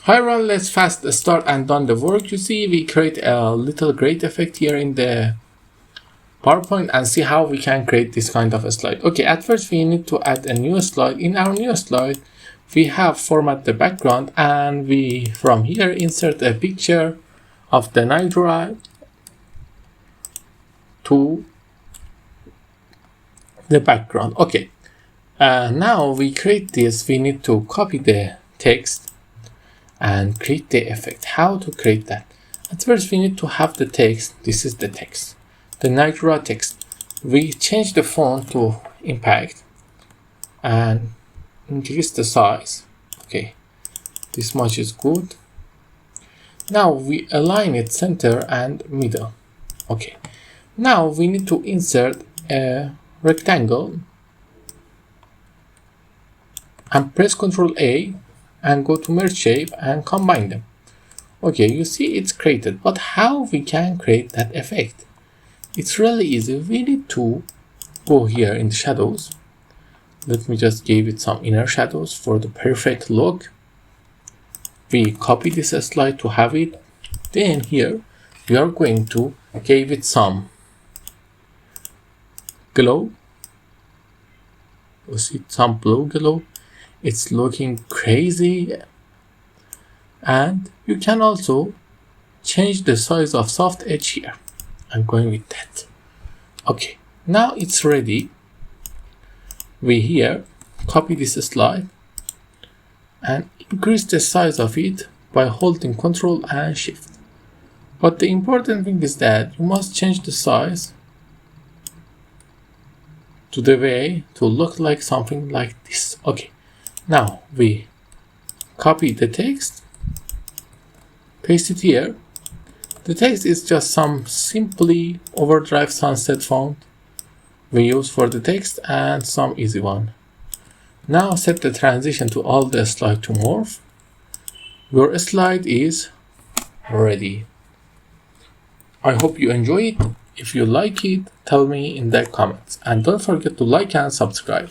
Hi everyone, let's fast start and done the work. You see, we create a little great effect here in the PowerPoint and see how we can create this kind of a slide. Okay, at first we need to add a new slide. In our new slide, we have format the background and we from here insert a picture of the Niagara to the background. Okay, now we create this. We need to copy the text and create the effect. How to create that? At first we need to have the text. This is the text, the Niagara text. We change the font to impact and increase the size. Okay, this much is good. Now we align it center and middle. Okay, now we need to insert a rectangle and press Ctrl A and go to merge shape and combine them. Okay, you see it's created, but how we can create that effect? It's really easy. We need to go here in the shadows. Let me just give it some inner shadows for the perfect look. We copy this slide to have it. Then here we are going to give it some glow. You see some blue glow. It's looking crazy, and you can also change the size of soft edge here. I'm going with that. Okay, now it's ready. We here copy this slide and increase the size of it by holding Ctrl and Shift. But the important thing is that you must change the size to the way to look like something like this. Okay. Now we copy the text, paste it here. The text is just some simply overdrive sunset font we use for the text and some easy one. Now set the transition to all the slide to morph. Your slide is ready. I hope you enjoy it. If you like it, tell me in the comments and don't forget to like and subscribe.